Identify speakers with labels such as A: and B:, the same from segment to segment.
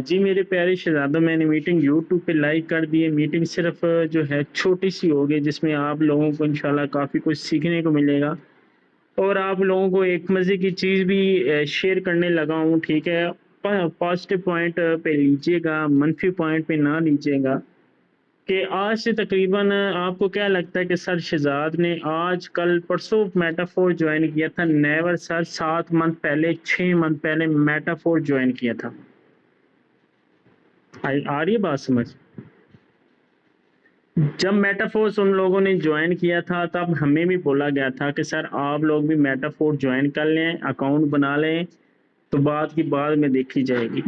A: جی میرے پیارے شہزادوں، میں نے میٹنگ یوٹیوب پہ لائک کر دی ہے۔ میٹنگ صرف جو ہے چھوٹی سی ہوگی، جس میں آپ لوگوں کو انشاءاللہ کافی کچھ سیکھنے کو ملے گا، اور آپ لوگوں کو ایک مزے کی چیز بھی شیئر کرنے لگا ہوں، ٹھیک ہے؟ پازیٹیو پوائنٹ پہ لیجیے گا، منفی پوائنٹ پہ نہ لیجیے گا۔ کہ آج سے تقریباً آپ کو کیا لگتا ہے کہ سر شہزاد نے آج کل پرسوں میٹافور جوائن کیا تھا؟ نیور سر، 7 منتھ پہلے 6 منتھ پہلے میٹافور جوائن کیا تھا۔ آ رہی ہے بات سمجھ؟ جب میٹافورس ان لوگوں نے جوائن کیا تھا تب ہمیں بھی بولا گیا تھا کہ سر آپ لوگ بھی میٹافور جوائن کر لیں، اکاؤنٹ بنا لیں، تو بات کی بعد میں دیکھی جائے گی۔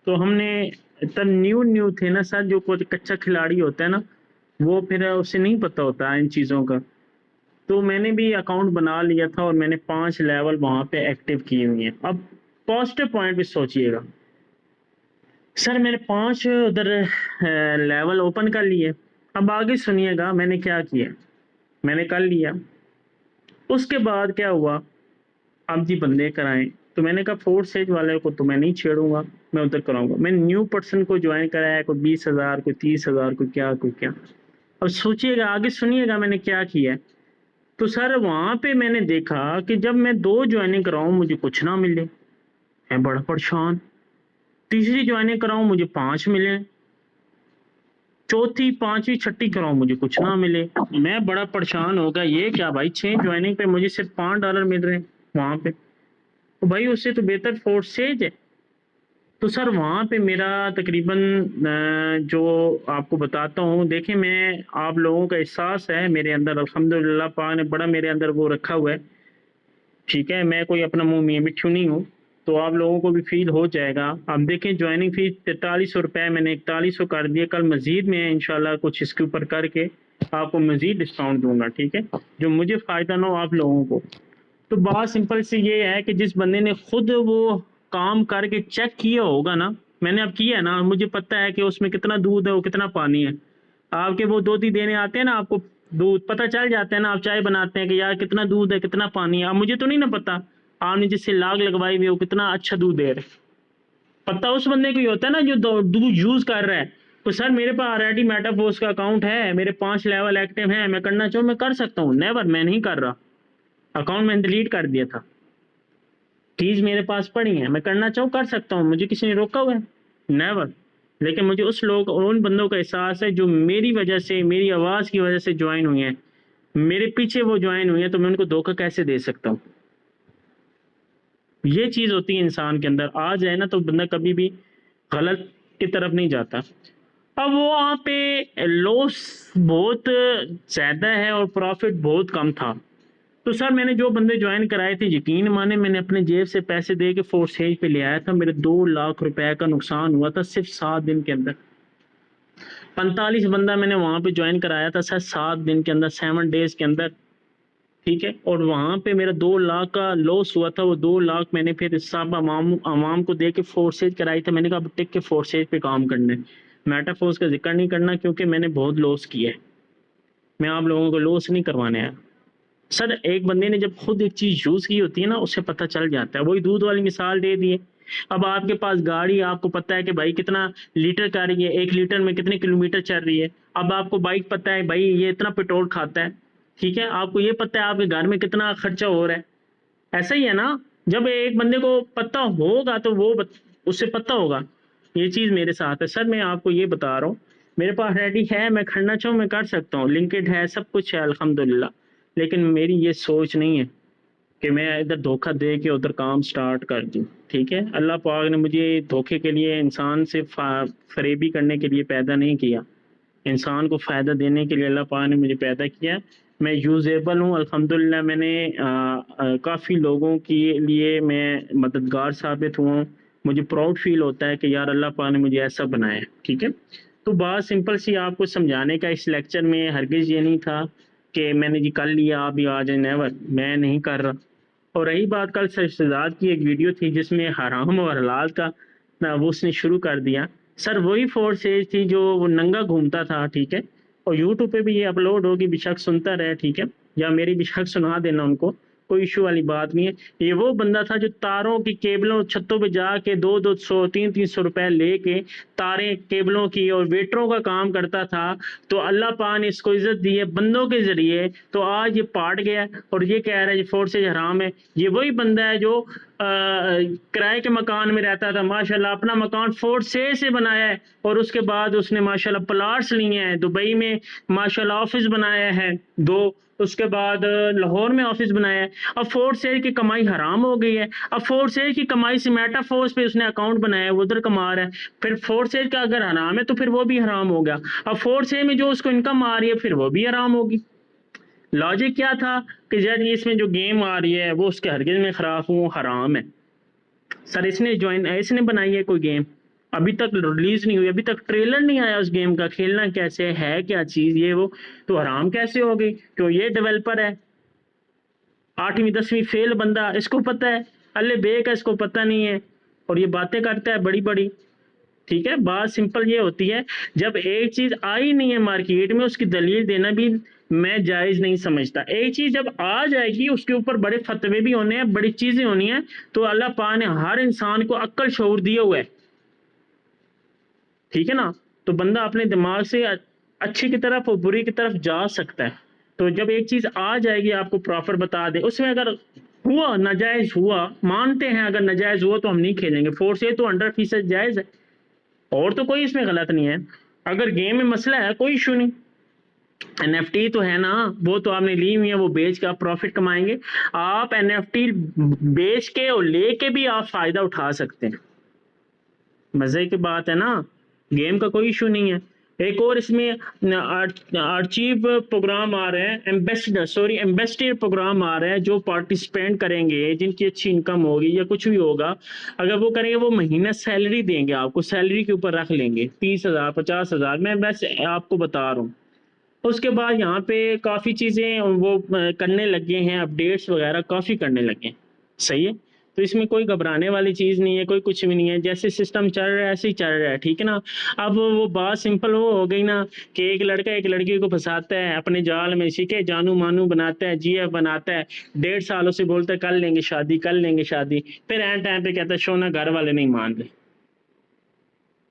A: تو ہم نے تب نیو تھے نا سر، جو کوئی کچا کھلاڑی ہوتا ہے نا، وہ پھر اسے نہیں پتہ ہوتا ان چیزوں کا۔ تو میں نے بھی اکاؤنٹ بنا لیا تھا اور میں نے 5 لیول وہاں پہ ایکٹیو کیے ہوئے ہیں۔ اب پازیٹیو پوائنٹ بھی سوچئے گا، سر میں نے 5 ادھر لیول اوپن کر لیے۔ اب آگے سنیے گا میں نے کیا کیا۔ میں نے کر لیا، اس کے بعد کیا ہوا، اب جی بندے کرائیں، تو میں نے کہا فورس ایج والے کو تو میں نہیں چھیڑوں گا، میں ادھر کراؤں گا۔ میں نیو پرسن کو جوائن کرایا، کوئی 20,000، کوئی 30,000، کوئی کیا۔ اب سوچئے گا، آگے سنیے گا میں نے کیا کیا۔ تو سر وہاں پہ میں نے دیکھا کہ جب میں 2 جوائننگ کراؤں مجھے کچھ نہ ملے، میں بڑا پریشان۔ تیسری جوائننگ کراؤں مجھے 5 ملے، چوتھی، 5ویں، 6ٹھی کراؤں مجھے کچھ نہ ملے۔ میں بڑا پریشان ہو گیا، یہ کیا بھائی، 6 جوائننگ پہ مجھے صرف $5 مل رہے ہیں وہاں پہ، تو بھائی اس سے تو بہتر فورس ایج ہے۔ تو سر وہاں پہ میرا تقریباً جو آپ کو بتاتا ہوں، دیکھیں میں آپ لوگوں کا احساس ہے میرے اندر، الحمدللہ پاک نے بڑا میرے اندر وہ رکھا ہوا ہے، ٹھیک ہے؟ میں کوئی اپنا منہ میاں مٹھو نہیں ہوں، تو آپ لوگوں کو بھی فیل ہو جائے گا۔ اب دیکھیں جوائننگ فیس 4300 روپے، میں نے 4100 کر دیا، کل مزید میں انشاءاللہ کچھ اس کے اوپر کر کے آپ کو مزید ڈسکاؤنٹ دوں گا، ٹھیک ہے؟ جو مجھے فائدہ نہ ہو آپ لوگوں کو۔ تو بات سمپل سی یہ ہے کہ جس بندے نے خود وہ کام کر کے چیک کیا ہوگا نا، میں نے اب کیا ہے نا، مجھے پتہ ہے کہ اس میں کتنا دودھ ہے، وہ کتنا پانی ہے۔ آپ کے وہ دودھی دینے آتے ہیں نا، آپ کو دودھ پتہ چل جاتا ہے نا، آپ چائے بناتے ہیں کہ یار کتنا دودھ ہے، کتنا پانی ہے۔ اب مجھے تو نہیں نا پتا آپ نے جس سے لاگ لگوائی ہوئی وہ کتنا اچھا دودھ دے رہے، پتہ اس بندے کو ہی ہوتا ہے نا جو دودھ یوز کر رہا ہے۔ تو سر میرے پاس آلریڈی میٹافورس کا اکاؤنٹ ہے، میرے 5 لیول ایکٹیو ہیں، میں کرنا چاہوں میں کر سکتا ہوں، نیور میں نہیں کر رہا، اکاؤنٹ میں نے ڈیلیٹ کر دیا تھا، چیز میرے پاس پڑی ہے، میں کرنا چاہوں کر سکتا ہوں، مجھے کسی نے روکا ہوا ہے؟ نیور۔ لیکن مجھے ان بندوں کا احساس ہے جو میری وجہ سے، میری آواز کی وجہ سے جوائن ہوئی ہیں، میرے پیچھے وہ جوائن ہوئی ہیں، تو میں ان کو دھوکہ کیسے دے سکتا ہوں؟ یہ چیز ہوتی ہے انسان کے اندر آ جائے نا، تو بندہ کبھی بھی غلط کی طرف نہیں جاتا۔ اب وہاں پہ لوس بہت زیادہ ہے اور پروفٹ بہت کم تھا۔ تو سر میں نے جو بندے جوائن کرائے تھے، یقین مانے میں نے اپنے جیب سے پیسے دے کے فورس ایج پہ لے آیا تھا، میرے 2 لاکھ روپے کا نقصان ہوا تھا صرف 7 دن کے اندر۔ 45 بندہ میں نے وہاں پہ جوائن کرایا تھا سر 7 دن کے اندر، 7 ڈیز کے اندر، ٹھیک ہے؟ اور وہاں پہ میرا 2 لاکھ کا لاس ہوا تھا۔ وہ 2 لاکھ میں نے پھر سب عوام کو دے کے فورسیج کرائی تھی۔ میں نے کہا اب ٹک کے فورسیج پہ کام کرنا ہے، میٹا فورس کا ذکر نہیں کرنا، کیونکہ میں نے بہت لاس کیا ہے، میں آپ لوگوں کو لاس نہیں کروانے آیا۔ سر ایک بندے نے جب خود ایک چیز یوز کی ہوتی ہے نا، اسے پتہ چل جاتا ہے۔ وہی دودھ والی مثال دے دیے، اب آپ کے پاس گاڑی، آپ کو پتہ ہے کہ بھائی کتنا لیٹر کا رہی ہے، 1 لیٹر میں کتنے کلومیٹر چل رہی ہے۔ اب آپ کو بائک پتہ ہے بھائی یہ اتنا پیٹرول کھاتا ہے، ٹھیک ہے؟ آپ کو یہ پتہ ہے آپ کے گھر میں کتنا خرچہ ہو رہا ہے۔ ایسا ہی ہے نا، جب ایک بندے کو پتہ ہوگا تو وہ اس سے پتہ ہوگا۔ یہ چیز میرے ساتھ ہے سر، میں آپ کو یہ بتا رہا ہوں، میرے پاس ریڈی ہے، میں کھڑنا چاہوں میں کر سکتا ہوں، لنکڈ ہے، سب کچھ ہے الحمدللہ، لیکن میری یہ سوچ نہیں ہے کہ میں ادھر دھوکہ دے کے ادھر کام سٹارٹ کر دوں، ٹھیک ہے؟ اللہ پاک نے مجھے دھوکے کے لیے، انسان سے فریبی کرنے کے لیے پیدا نہیں کیا، انسان کو فائدہ دینے کے لیے اللہ پاک نے مجھے پیدا کیا۔ میں یوزیبل ہوں الحمدللہ، میں نے کافی لوگوں کے لیے میں مددگار ثابت ہوں، مجھے پراؤڈ فیل ہوتا ہے کہ یار اللہ پاک نے مجھے ایسا بنایا ہے، ٹھیک ہے؟ تو بات سمپل سی آپ کو سمجھانے کا اس لیکچر میں ہرگز یہ نہیں تھا کہ میں نے جی کر لیا آپ بھی آ جائیں، نیور، میں نہیں کر رہا۔ اور رہی بات کل شہزاد کی ایک ویڈیو تھی جس میں حرام اور حلال کا وہ اس نے شروع کر دیا، سر وہی فورس ایج تھی جو وہ ننگا گھومتا تھا، ٹھیک ہے؟ اور یوٹیوب پہ بھی یہ اپلوڈ ہوگی، بے شک سنتا رہے، ٹھیک ہے؟ یا میری بے شک سنا دینا ان کو، کوئی ایشو والی بات نہیں ہے. یہ وہ بندہ تھا جو تاروں کی کیبلوں چھتوں پہ جا کے 200 300 روپے لے کے تاریں کیبلوں کی اور ویٹروں کا کام کرتا تھا. تو اللہ پاک نے اس کو عزت دی ہے بندوں کے ذریعے, تو آج یہ پاٹ گیا اور یہ کہہ رہا ہے یہ فورسز حرام ہے. یہ وہی بندہ ہے جو کرائے کے مکان میں رہتا تھا, ماشاءاللہ اپنا مکان فورسز سے بنایا ہے, اور اس کے بعد اس نے ماشاءاللہ پلاٹس لیے ہیں, دبئی میں ماشاءاللہ آفس بنایا ہے 2, اس کے بعد لاہور میں آفس بنایا ہے. اب فورس سیل کی کمائی حرام ہو گئی ہے. اب فورس سیل کی کمائی سے میٹا فورس پہ اس نے اکاؤنٹ بنایا ہے, وہ ادھر کما رہا ہے. پھر فورس سیل کا اگر حرام ہے تو پھر وہ بھی حرام ہو گیا. اب فورس سیل میں جو اس کو انکم آ رہی ہے پھر وہ بھی حرام ہوگی. لاجک کیا تھا کہ جب اس میں جو گیم آ رہی ہے وہ اس کے ہرگز میں خراب ہوں حرام ہے. سر اس نے بنائی ہے کوئی گیم, ابھی تک ریلیز نہیں ہوئی, ابھی تک ٹریلر نہیں آیا اس گیم کا, کھیلنا کیسے ہے, کیا چیز یہ وہ, تو حرام کیسے ہو گئی؟ کیوں یہ ڈیولپر ہے 8ویں 10ویں فیل بندہ, اس کو پتہ ہے, اللہ بے کا اس کو پتہ نہیں ہے, اور یہ باتیں کرتا ہے بڑی بڑی. ٹھیک ہے, بات سمپل یہ ہوتی ہے جب ایک چیز آئی نہیں ہے مارکیٹ میں اس کی دلیل دینا بھی میں جائز نہیں سمجھتا. ایک چیز جب آ جائے گی اس کے اوپر بڑے فتوے بھی ہونے ہیں, بڑی چیزیں ہونی ہیں, تو اللہ پاک نے ہر انسان کو عقل شعور دیا ہوا ہے. ٹھیک ہے نا, تو بندہ اپنے دماغ سے اچھی کی طرف اور بری کی طرف جا سکتا ہے. تو جب ایک چیز آ جائے گی آپ کو پراپر بتا دے, اس میں اگر ہوا ناجائز ہوا, مانتے ہیں اگر ناجائز ہوا تو ہم نہیں کھیلیں گے. فورس یہ تو 100% جائز ہے, اور تو کوئی اس میں غلط نہیں ہے. اگر گیم میں مسئلہ ہے کوئی ایشو نہیں. این ایف ٹی تو ہے نا, وہ تو آپ نے لی ہوئی ہے, وہ بیچ کے آپ پروفٹ کمائیں گے. آپ این ایف ٹی بیچ کے اور لے کے بھی آپ فائدہ اٹھا سکتے ہیں. مزے کی بات ہے نا, گیم کا کوئی ایشو نہیں ہے. ایک اور اس میں ارچیو پروگرام آ رہے ہیں, ایمبیسڈر پروگرام آ رہے ہیں, جو پارٹیسپینٹ کریں گے جن کی اچھی انکم ہوگی یا کچھ بھی ہوگا, اگر وہ کریں گے وہ مہینہ سیلری دیں گے آپ کو, سیلری کے اوپر رکھ لیں گے 30,000 50,000, میں بس آپ کو بتا رہا ہوں. اس کے بعد یہاں پہ کافی چیزیں وہ کرنے لگے ہیں, اپڈیٹس وغیرہ کافی کرنے لگے ہیں. صحیح ہے, تو اس میں کوئی گھبرانے والی چیز نہیں ہے, کوئی کچھ بھی نہیں ہے. جیسے سسٹم چل رہا ہے ایسے ہی چل رہا ہے. ٹھیک ہے نا. اب وہ بات سمپل وہ ہو گئی نا کہ ایک لڑکا ایک لڑکی کو پھنساتا ہے اپنے جال میں, سیکھے جانو مانو بناتا ہے, جی ایف بناتا ہے, 1.5 سالوں سے بولتا ہے کر لیں گے شادی کر لیں گے شادی, پھر اینڈ ٹائم پہ کہتا ہے شونا گھر والے نہیں مان رہے.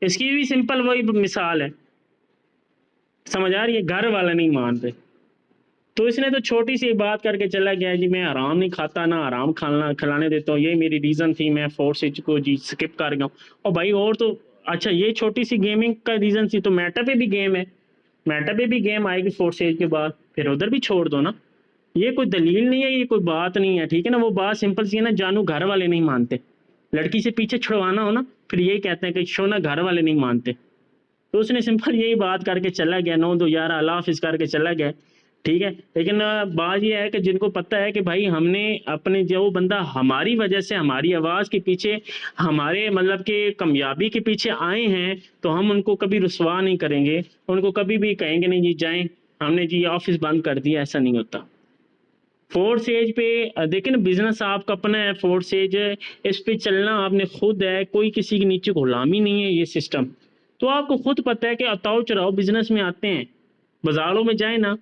A: اس کی بھی سمپل وہی مثال ہے, سمجھ آ رہی ہے, گھر والا نہیں مان رہے. تو اس نے تو چھوٹی سی بات کر کے چلا گیا جی میں حرام نہیں کھاتا نہ حرام کھلانے دیتا ہوں, یہ میری ریزن تھی, میں فورس کو جی سکپ کر گیا ہوں. اور بھائی اور تو اچھا یہ چھوٹی سی گیمنگ کا ریزن تھی, تو میٹا پہ بھی گیم ہے, میٹا پہ بھی گیم آئے گی فورس کے بعد, پھر ادھر بھی چھوڑ دو نا. یہ کوئی دلیل نہیں ہے, یہ کوئی بات نہیں ہے. ٹھیک ہے نا, وہ بات سمپل سی ہے نا, جانو گھر والے نہیں مانتے, لڑکی سے پیچھے چھڑوانا ہو نا پھر یہی کہتے ہیں کہ شونا گھر والے نہیں مانتے. تو اس نے سمپل یہی بات کر کے چلا گیا, 9-2-11 اللہ حافظ کر کے چلا گیا. ٹھیک ہے, لیکن بات یہ ہے کہ جن کو پتہ ہے کہ بھائی ہم نے اپنے جو بندہ ہماری وجہ سے ہماری آواز کے پیچھے ہمارے مطلب کہ کامیابی کے پیچھے آئے ہیں, تو ہم ان کو کبھی رسوا نہیں کریں گے, ان کو کبھی بھی کہیں گے نہیں جی جائیں ہم نے جی آفس بند کر دیا, ایسا نہیں ہوتا. فورس ایج پہ دیکھیں نا, بزنس آپ کا اپنا ہے, فورس ایج اس پہ چلنا آپ نے خود ہے, کوئی کسی کے نیچے غلامی نہیں ہے یہ سسٹم. تو آپ کو خود پتہ ہے کہ اتاؤ چراؤ بزنس میں آتے ہیں, بازاروں میں جائیں نا,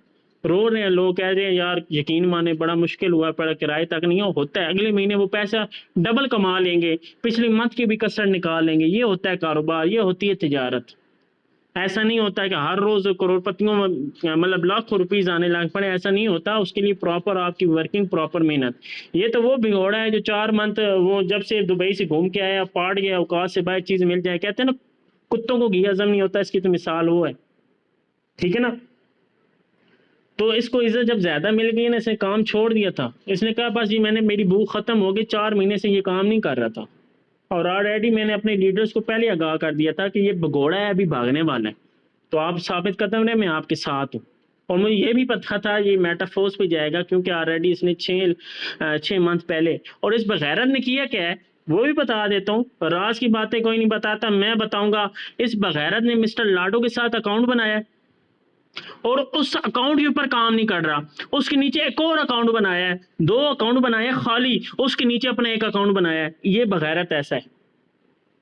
A: رو رہے ہیں لوگ, کہہ رہے ہیں یار یقین مانے بڑا مشکل ہوا, پڑا کرائے تک نہیں ہوتا ہے, اگلے مہینے وہ پیسہ ڈبل کما لیں گے, پچھلی منتھ کی بھی کسر نکال لیں گے. یہ ہوتا ہے کاروبار, یہ ہوتی ہے تجارت. ایسا نہیں ہوتا ہے کہ ہر روز کروڑ پتیوں میں مطلب لاکھوں روپیز آنے لگ پڑے, ایسا نہیں ہوتا. اس کے لیے پراپر آپ کی ورکنگ, پراپر محنت. یہ تو وہ بھگوڑا ہے جو 4 منتھ وہ جب سے دبئی سے گھوم کے آیا پاٹ گیا, اوقات سے باہر چیز مل جائے, کہتے ہیں نا کتوں کو گھی ہضم نہیں ہوتا, اس کی تو مثال وہ ہے. ٹھیک ہے نا. تو اس کو عزت جب زیادہ مل گئی نا, اس نے کام چھوڑ دیا تھا, اس نے کہا بس جی میں نے میری بھوک ختم ہو گئی, 4 مہینے سے یہ کام نہیں کر رہا تھا, اور آلریڈی میں نے اپنے لیڈرز کو پہلے آگاہ کر دیا تھا کہ یہ بھگوڑا ہے, ابھی بھاگنے والا ہے, تو آپ ثابت قدم رہے, میں آپ کے ساتھ ہوں. اور مجھے یہ بھی پتہ تھا یہ میٹافورس پہ جائے گا, کیونکہ آلریڈی اس نے 6 منتھ پہلے, اور اس بغیرت نے کیا کیا ہے وہ بھی بتا دیتا ہوں. راز کی باتیں کوئی نہیں بتاتا, میں بتاؤں گا. اس بغیرت نے مسٹر لاڈو کے ساتھ اکاؤنٹ بنایا ہے, اور اس اکاؤنٹ کے اوپر کام نہیں کر رہا, اس کے نیچے ایک اور اکاؤنٹ بنایا ہے, 2 اکاؤنٹ بنایا ہے خالی, اس کے نیچے اپنا ایک اکاؤنٹ بنایا ہے. یہ بغیرت ایسا ہے,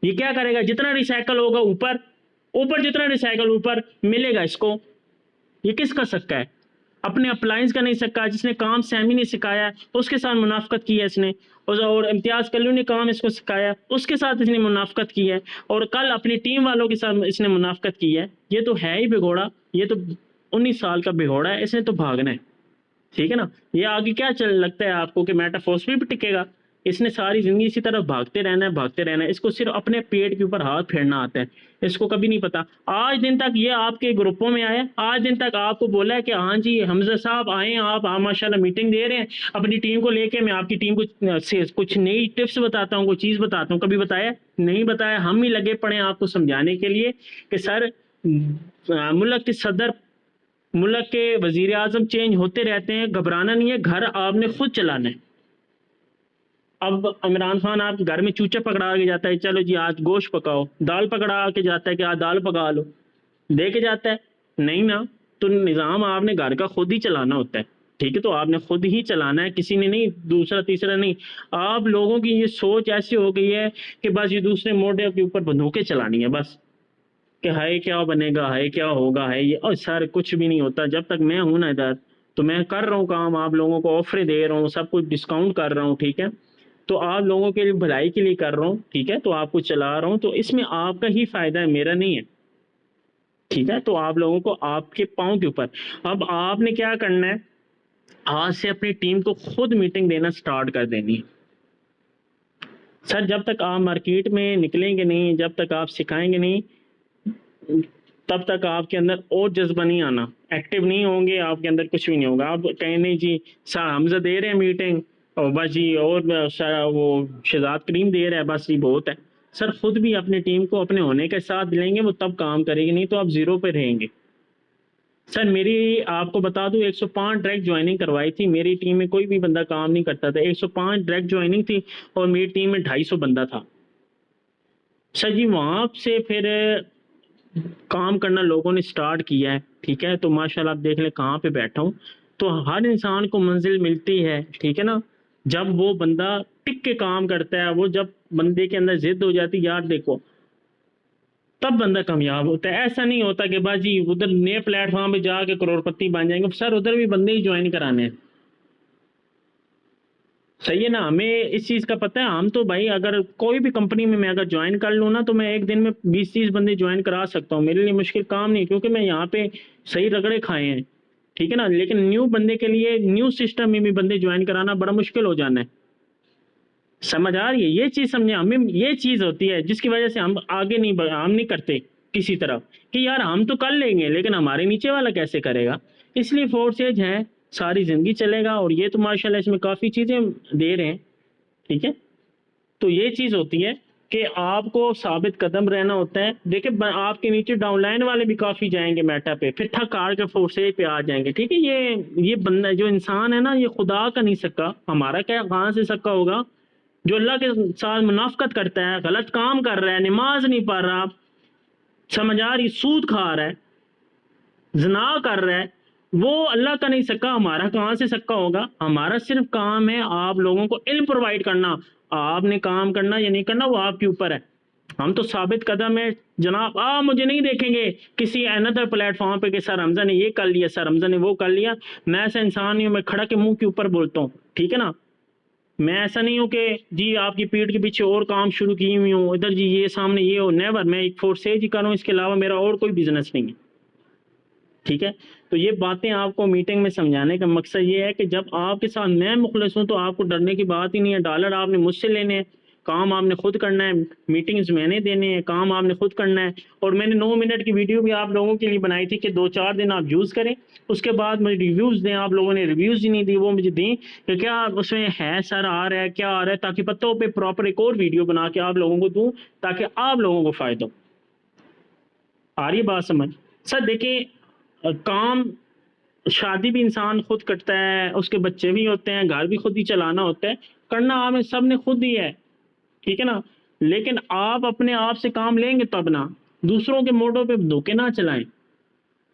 A: یہ کیا کرے گا, جتنا ریسائیکل ہوگا اوپر جتنا ریسائیکل اوپر ملے گا اس کو, یہ کس کا سکہ ہے. اپنے اپلائنس کا نہیں سکا، جس نے کام سیمی نے سکھایا اس کے ساتھ منافقت کی ہے اس نے، اور امتیاز کلو نے کام اس کو سکھایا اس کے ساتھ اس نے منافقت کی ہے، اور کل اپنی ٹیم والوں کے ساتھ اس نے منافقت کی ہے. یہ تو ہے ہی بگوڑا، یہ تو 19 سال کا بگوڑا ہے، اس نے تو بھاگنا ہے. ٹھیک ہے نا. یہ آگے کیا لگتا ہے آپ کو کہ میٹافورس بھی ٹکے گا؟ اس نے ساری زندگی اسی طرح بھاگتے رہنا ہے. اس کو صرف اپنے پیٹ کے اوپر ہاتھ پھیرنا آتا ہے، اس کو کبھی نہیں پتا. آج دن تک یہ آپ کے گروپوں میں آیا، آج دن تک آپ کو بولا ہے کہ ہاں جی حمزہ صاحب آئیں، آپ ماشاءاللہ میٹنگ دے رہے ہیں اپنی ٹیم کو لے کے، میں آپ کی ٹیم کو کچھ نئی ٹپس بتاتا ہوں، کوئی چیز بتاتا ہوں. کبھی بتایا نہیں بتایا. ہم ہی لگے پڑے ہیں آپ کو سمجھانے کے لیے کہ سر ملک کے صدر، ملک کے وزیر اعظم چینج ہوتے رہتے ہیں، گھبرانا نہیں ہے، گھر آپ نے خود چلانا ہے. اب عمران خان آپ کے گھر میں چوچا پکڑا کے جاتا ہے، چلو جی آج گوشت پکاؤ، دال پکڑا کے جاتا ہے کہ آج دال پکا لو، دے کے جاتا ہے نہیں نا. تو نظام آپ نے گھر کا خود ہی چلانا ہوتا ہے. ٹھیک ہے، تو آپ نے خود ہی چلانا ہے، کسی نے نہیں، دوسرا تیسرا نہیں. آپ لوگوں کی یہ سوچ ایسی ہو گئی ہے کہ بس یہ دوسرے موڈے کے اوپر بندوقیں چلانی ہے بس، کہ ہائے کیا بنے گا، ہائے کیا ہوگا، ہے یہ. اور سر کچھ بھی نہیں ہوتا. جب تک میں ہوں نا ادھر تو میں کر رہا ہوں کام، آپ لوگوں کو آفریں دے رہا ہوں، سب کچھ ڈسکاؤنٹ کر رہا ہوں. ٹھیک ہے، تو آپ لوگوں کے بھلائی کے لیے کر رہا ہوں. ٹھیک ہے، تو آپ کو چلا رہا ہوں، تو اس میں آپ کا ہی فائدہ ہے، میرا نہیں ہے. ٹھیک ہے، تو آپ لوگوں کو آپ کے پاؤں کے اوپر. اب آپ نے کیا کرنا ہے، آج سے اپنی ٹیم کو خود میٹنگ دینا سٹارٹ کر دینی ہے. سر جب تک آپ مارکیٹ میں نکلیں گے نہیں، جب تک آپ سکھائیں گے نہیں، تب تک آپ کے اندر اور جذبہ نہیں آنا، ایکٹیو نہیں ہوں گے، آپ کے اندر کچھ بھی نہیں ہوگا. آپ کہیں نہیں جی سر حمزہ دے رہے ہیں میٹنگ، اور بس جی، اور وہ شہزاد کریم دے رہا ہے، بس یہ بہت ہے. سر خود بھی اپنی ٹیم کو اپنے ہونے کے ساتھ لیں گے، وہ تب کام کرے گی، نہیں تو آپ زیرو پہ رہیں گے. سر میری آپ کو بتا دوں 105 ڈائریکٹ جوائننگ کروائی تھی، میری ٹیم میں کوئی بھی بندہ کام نہیں کرتا تھا. 105 ڈائریکٹ جوائننگ تھی، اور میری ٹیم میں 250 بندہ تھا. سر جی وہاں سے پھر کام کرنا لوگوں نے سٹارٹ کیا ہے. ٹھیک ہے، تو ماشاءاللہ آپ دیکھ لیں کہاں پہ بیٹھا ہوں. تو ہر انسان کو منزل ملتی ہے، ٹھیک ہے نا، جب وہ بندہ ٹک کے کام کرتا ہے. وہ جب بندے کے اندر ضد ہو جاتی، یار دیکھو تب بندہ کامیاب ہوتا ہے. ایسا نہیں ہوتا کہ بس جی ادھر نئے پلیٹ فارم پہ جا کے کروڑ پتی بن جائیں گے. سر ادھر بھی بندے ہی جوائن کرانے ہیں. صحیح ہے نا. ہمیں اس چیز کا پتہ ہے. ہم تو بھائی اگر کوئی بھی کمپنی میں اگر جوائن کر لوں نا، تو میں ایک دن میں 20-30 بندے جوائن کرا سکتا ہوں. میرے لیے مشکل کام نہیں، کیونکہ میں یہاں پہ صحیح رگڑے کھائے ہیں. ٹھیک ہے نا. لیکن نیو بندے کے لیے نیو سسٹم میں بھی بندے جوائن کرانا بڑا مشکل ہو جانا ہے. سمجھ آ رہی ہے یہ چیز؟ سمجھے، ہمیں یہ چیز ہوتی ہے جس کی وجہ سے ہم آگے نہیں ہم نہیں کرتے کسی طرف، کہ یار ہم تو کر لیں گے لیکن ہمارے نیچے والا کیسے کرے گا. اس لیے فورس ایج ہے، ساری زندگی چلے گا. اور یہ تو ماشاءاللہ اس میں کافی چیزیں دے رہے ہیں. ٹھیک ہے، تو یہ چیز ہوتی ہے کہ آپ کو ثابت قدم رہنا ہوتا ہے. دیکھیں آپ کے نیچے ڈاؤن لائن والے بھی کافی جائیں گے میٹا پہ، پھر تھک ہار کے فورس ایج پہ آ جائیں گے. ٹھیک ہے، یہ بندہ جو انسان ہے نا، یہ خدا کا نہیں سکا. ہمارا کیا کہاں سے سکا ہوگا؟ جو اللہ کے ساتھ منافقت کرتا ہے، غلط کام کر رہا ہے، نماز نہیں پڑھ رہا، سمجھ آ رہی، سود کھا رہا ہے، زنا کر رہا ہے، وہ اللہ کا نہیں سکا. ہمارا کہاں سے سکا ہوگا؟ ہمارا صرف کام ہے آپ لوگوں کو علم پرووائڈ کرنا. آپ نے کام کرنا یا نہیں کرنا وہ آپ کے اوپر ہے. ہم تو ثابت قدم ہے جناب. آپ مجھے نہیں دیکھیں گے کسی اندر پلیٹ فارم پہ کہ سر حمزہ نے یہ کر لیا، سر حمزہ نے وہ کر لیا. میں ایسا انسان نہیں ہوں، میں کھڑا کے منہ کے اوپر بولتا ہوں. ٹھیک ہے نا. میں ایسا نہیں ہوں کہ جی آپ کی پیٹھ کے پیچھے اور کام شروع کی ہوئی ہوں، ادھر جی یہ سامنے یہ ہو. نیور. میں ایک فورس ایج ہی کر رہا ہوں، اس کے علاوہ میرا اور کوئی بزنس نہیں ہے. ٹھیک ہے، تو یہ باتیں آپ کو میٹنگ میں سمجھانے کا مقصد یہ ہے کہ جب آپ کے ساتھ میں مخلص ہوں تو آپ کو ڈرنے کی بات ہی نہیں ہے. ڈالر آپ نے مجھ سے لینے ہیں، کام آپ نے خود کرنا ہے، میٹنگز میں نے دینے ہیں، کام آپ نے خود کرنا ہے. اور میں نے 9 منٹ کی ویڈیو بھی آپ لوگوں کے لیے بنائی تھی کہ 2-4 دن آپ یوز کریں، اس کے بعد مجھے ریویوز دیں. آپ لوگوں نے ریویوز ہی نہیں دی، وہ مجھے دیں کہ کیا اس میں ہے سر، آ رہا ہے کیا آ رہا ہے، تاکہ پتوں پہ پراپر ایک اور ویڈیو بنا کے آپ لوگوں کو دوں تاکہ آپ لوگوں کو فائدہ ہو. آ رہی بات سمجھ؟ سر دیکھیں کام، شادی بھی انسان خود کرتا ہے، اس کے بچے بھی ہوتے ہیں، گھر بھی خود ہی چلانا ہوتا ہے. کرنا آپ نے سب نے خود ہی ہے. ٹھیک ہے نا. لیکن آپ اپنے آپ سے کام لیں گے تب نا. دوسروں کے موٹو پہ دھوکے نہ چلائیں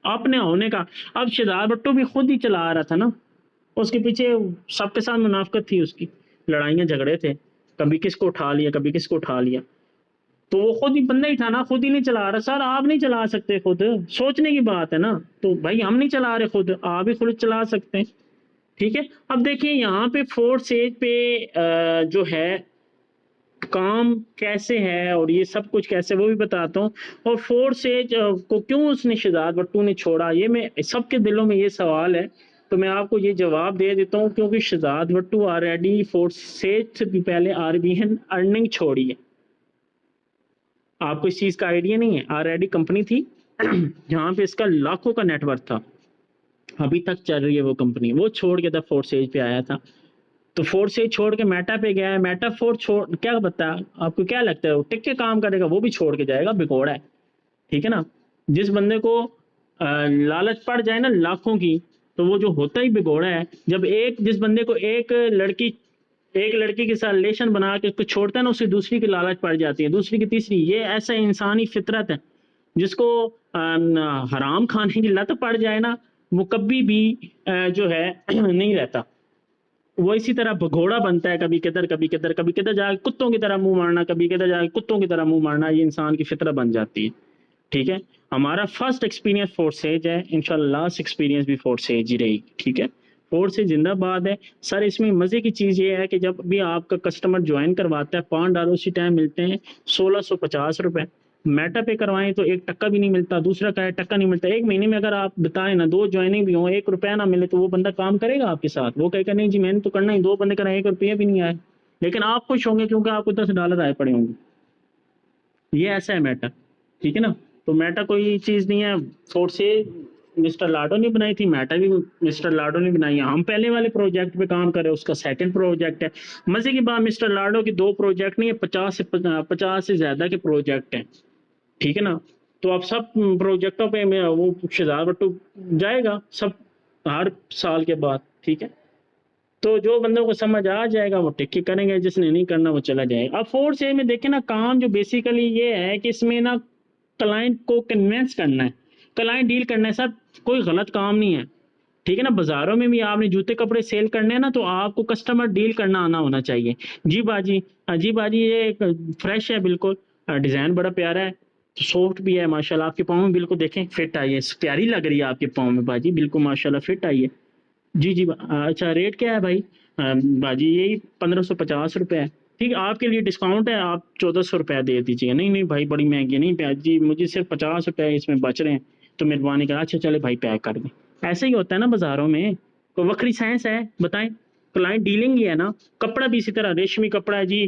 A: اپنے ہونے کا. اب شہزاد بھٹو بھی خود ہی چلا رہا تھا نا، اس کے پیچھے سب کے ساتھ منافقت تھی، اس کی لڑائیاں جھگڑے تھے، کبھی کس کو اٹھا لیا کبھی کس کو اٹھا لیا. تو وہ خود ہی بندہ ہی تھا نا, خود ہی نہیں چلا رہا. سر آپ نہیں چلا سکتے خود, سوچنے کی بات ہے نا. تو بھائی ہم نہیں چلا رہے خود, آپ بھی خود چلا سکتے ہیں. ٹھیک ہے. اب دیکھیں یہاں پہ 4 سیج پہ جو ہے کام کیسے ہے اور یہ سب کچھ کیسے وہ بھی بتاتا ہوں. اور 4 سیج کو کیوں اس نے شہزاد بٹو نے چھوڑا, یہ میں سب کے دلوں میں یہ سوال ہے, تو میں آپ کو یہ جواب دے دیتا ہوں. کیونکہ شہزاد بٹو آلریڈی 4 سیج سے بھی پہلے RBN ارننگ چھوڑی ہے. آپ کو اس چیز کا آئیڈیا نہیں ہے. آلریڈی کمپنی تھی جہاں پہ اس کا لاکھوں کا نیٹ ورک تھا, ابھی تک چل رہی ہے وہ کمپنی. وہ چھوڑ کے تب 4 سیج پہ آیا تھا. تو 4 سیج چھوڑ کے میٹا پہ گیا ہے. میٹا 4 چھوڑ کیا بتا, آپ کو کیا لگتا ہے وہ ٹک کے کام کرے گا؟ وہ بھی چھوڑ کے جائے گا, بگوڑا ہے. ٹھیک ہے نا. جس بندے کو لالچ پڑ جائے نا لاکھوں کی, تو وہ جو ہوتا ہی بگوڑا ہے. جب جس بندے کو ایک لڑکی کے ساتھ ریلیشن بنا کے اس کو چھوڑتا ہے نا, اسے دوسری کی لالچ پڑ جاتی ہے, دوسری کی تیسری. یہ ایسا انسانی فطرت ہے. جس کو حرام کھانے کی لت پڑ جائے نا, وہ کبھی بھی جو ہے نہیں رہتا. وہ اسی طرح بھگوڑا بنتا ہے, کبھی کدھر کبھی کدھر, کبھی کدھر جا کے کتوں کی طرح منہ مارنا, کبھی کدھر جا کے کتوں کی طرح منہ مارنا. یہ انسان کی فطرت بن جاتی ہے. ٹھیک ہے. ہمارا فرسٹ ایکسپیرینس 4 سیج ہے, انشاءاللہ لاسٹ ایکسپیرینس بھی 4 سیج ہی رہی. ٹھیک ہے. 4 سے زندہ باد ہے سر. اس میں مزے کی چیز یہ ہے کہ جب بھی آپ کا کسٹمر جوائن کرواتا ہے $5 اسی ٹائم ملتے ہیں 1650 میٹا پہ کروائیں تو 1 ٹکا بھی نہیں ملتا. دوسرا کا ہے ٹکا نہیں ملتا. 1 مہینے میں اگر آپ بتائیں نا 2 جوائننگ بھی ہوں, 1 روپیہ نہ ملے, تو وہ بندہ کام کرے گا آپ کے ساتھ؟ وہ کہے گا نہیں جی میں نے تو کرنا ہی, 2 بندے کریں 1 روپیہ بھی نہیں آئے. لیکن آپ خوش ہوں گے کیونکہ آپ کو $10 آئے پڑے ہوں گے. یہ ایسا ہے میٹا. ٹھیک ہے نا. تو میٹا کوئی چیز نہیں ہے. 4 سیج مسٹر لاڈو نے بنائی تھی, میٹا بھی مسٹر لاڈو نے بنائی ہے. ہم پہلے والے پروجیکٹ پہ کام کر رہے ہیں, اس کا سیکنڈ پروجیکٹ ہے. مزے کی بات, مسٹر لاڈو کے 2 پروجیکٹ نہیں ہے, 50 سے زیادہ کے پروجیکٹ ہیں. ٹھیک ہے نا. تو اب سب پروجیکٹوں پہ وہ شہزاد بٹو جائے گا سب ہر سال کے بعد. ٹھیک ہے. تو جو بندوں کو سمجھ آ جائے گا وہ ٹک کے کریں گے, جس نے نہیں کرنا وہ چلا جائے گا. اب 4 سیج میں دیکھیں نا, کام جو بیسیکلی یہ ہے کہ اس میں نا کلائنٹ کو کنوینس کرنا ہے, کلائنٹ ڈیل کرنا ہے. سر کوئی غلط کام نہیں ہے. ٹھیک ہے نا. بازاروں میں بھی آپ نے جوتے کپڑے سیل کرنے ہیں نا, تو آپ کو کسٹمر ڈیل کرنا آنا ہونا چاہیے. جی باجی یہ فریش ہے بالکل, ڈیزائن بڑا پیارا ہے, سافٹ بھی ہے ماشاءاللہ. آپ کے پاؤں میں بالکل دیکھیں فٹ آئی ہے, پیاری لگ رہی ہے آپ کے پاؤں میں باجی, بالکل ماشاءاللہ فٹ آئی ہے. جی اچھا ریٹ کیا ہے بھائی؟ باجی یہی 1550 ہے. ٹھیک ہے. آپ کے لیے ڈسکاؤنٹ ہے, آپ 1400 دے دیجیے گا. نہیں بھائی بڑی مہنگی نہیں جی, مجھے صرف 50 اس میں بچ رہے ہیں, تو مہربانی کر. اچھا چلے بھائی پیک کر دیں. ایسا ہی ہوتا ہے نا بازاروں میں, کوئی وکری سائنس ہے بتائیں. کلائنٹ ڈیلنگ ہی ہے نا. کپڑا بھی اسی طرح ریشمی کپڑا ہے جی,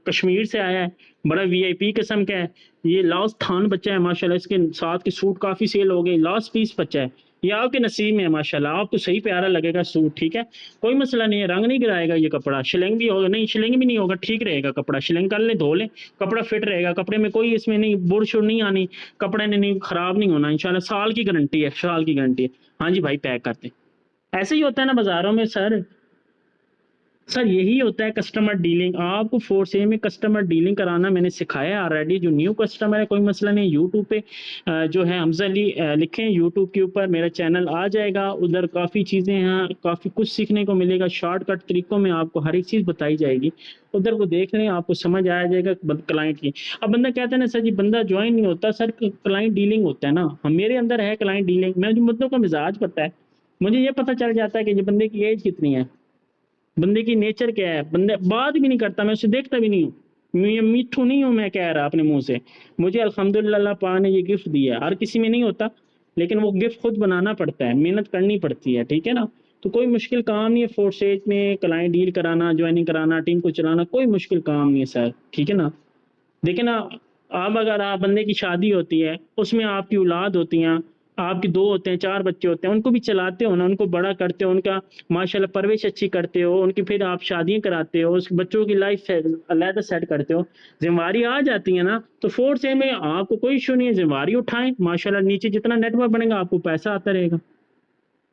A: کشمیر سے آیا ہے, بڑا VIP قسم کا ہے. یہ لاسٹ تھان بچہ ہے ماشاءاللہ, اس کے ساتھ کے سوٹ کافی سیل ہو گئے. لاسٹ پیس بچہ ہے, یہ آپ کے نصیب میں ہے ماشاءاللہ. آپ کو صحیح پیارا لگے گا سوٹ. ٹھیک ہے. کوئی مسئلہ نہیں ہے, رنگ نہیں گرائے گا یہ کپڑا. شلنگ بھی ہوگا نہیں, شلنگ بھی نہیں ہوگا, ٹھیک رہے گا کپڑا. شلنگ کر لیں, دھو لیں, کپڑا فٹ رہے گا. کپڑے میں کوئی اس میں نہیں بر شر نہیں آنی, کپڑے نے نہیں خراب نہیں ہونا انشاءاللہ. سال کی گارنٹی ہے, سال کی گارنٹی ہے. ہاں جی بھائی پیک کرتے. ایسے ہی ہوتا ہے نا بازاروں میں سر یہی ہوتا ہے کسٹمر ڈیلنگ. آپ کو 4 سیج میں کسٹمر ڈیلنگ کرانا میں نے سکھایا ہے آلریڈی. جو نیو کسٹمر ہے کوئی مسئلہ نہیں, یوٹیوب پہ جو ہے حمزہ علی لکھیں, یوٹیوب کے اوپر میرا چینل آ جائے گا. ادھر کافی چیزیں ہیں, کافی کچھ سیکھنے کو ملے گا. شارٹ کٹ طریقوں میں آپ کو ہر ایک چیز بتائی جائے گی. ادھر وہ دیکھ لیں, آپ کو سمجھ آ جائے گا کلائنٹ کی. اب بندہ کہتا ہے نا سر جی بندہ جوائن نہیں ہوتا, سر کلائنٹ ڈیلنگ ہوتا ہے نا. میرے اندر ہے کلائنٹ ڈیلنگ, میں جو بندوں کا مزاج پتا ہے, مجھے یہ پتہ چل جاتا ہے کہ یہ بندے کی ایج کتنی ہے, بندے کی نیچر کیا ہے. بندے بات بھی نہیں کرتا, میں اسے دیکھتا بھی نہیں ہوں. میٹھو نہیں ہوں میں کہہ رہا اپنے منہ سے. مجھے الحمدللہ اللہ پاک نے یہ گفٹ دیا ہے. ہر کسی میں نہیں ہوتا, لیکن وہ گفٹ خود بنانا پڑتا ہے, محنت کرنی پڑتی ہے. ٹھیک ہے نا. تو کوئی مشکل کام نہیں ہے 4 سیج میں کلائنٹ ڈیل کرانا, جوائننگ کرانا, ٹیم کو چلانا, کوئی مشکل کام نہیں ہے سر. ٹھیک ہے نا. دیکھیں نا, آپ اگر آپ بندے کی شادی ہوتی ہے, اس میں آپ کی اولاد ہوتی ہیں, آپ کے 2 ہوتے ہیں 4 بچے ہوتے ہیں, ان کو بھی چلاتے ہو نا, ان کو بڑا کرتے ہو, ان کا ماشاءاللہ پرورش اچھی کرتے ہو, ان کی پھر آپ شادیاں کراتے ہو, اس بچوں کی لائف علیحدہ سیٹ کرتے ہو. ذمہ داری آ جاتی ہے نا, تو 4 سیج میں آپ کو کوئی ایشو نہیں ہے, ذمہ داری اٹھائیں ماشاءاللہ. نیچے جتنا نیٹ ورک بنے گا آپ کو پیسہ آتا رہے گا.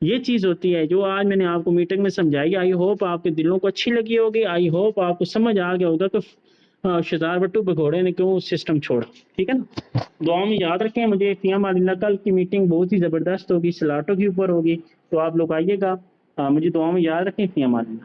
A: یہ چیز ہوتی ہے جو آج میں نے آپ کو میٹنگ میں سمجھائی. آئی ہوپ آپ کے دلوں کو اچھی لگی ہوگی. آئی ہوپ آپ کو سمجھ آ گیا ہوگا کہ شہزاد بٹو بگوڑے نے کیوں سسٹم چھوڑا. ٹھیک ہے نا. دعا میں یاد رکھیں. مجھے فی امان اللہ کل کی میٹنگ بہت ہی زبردست ہوگی, سلاٹوں کے اوپر ہوگی, تو آپ لوگ آئیے گا. مجھے دعا میں یاد رکھیں. فی امان اللہ.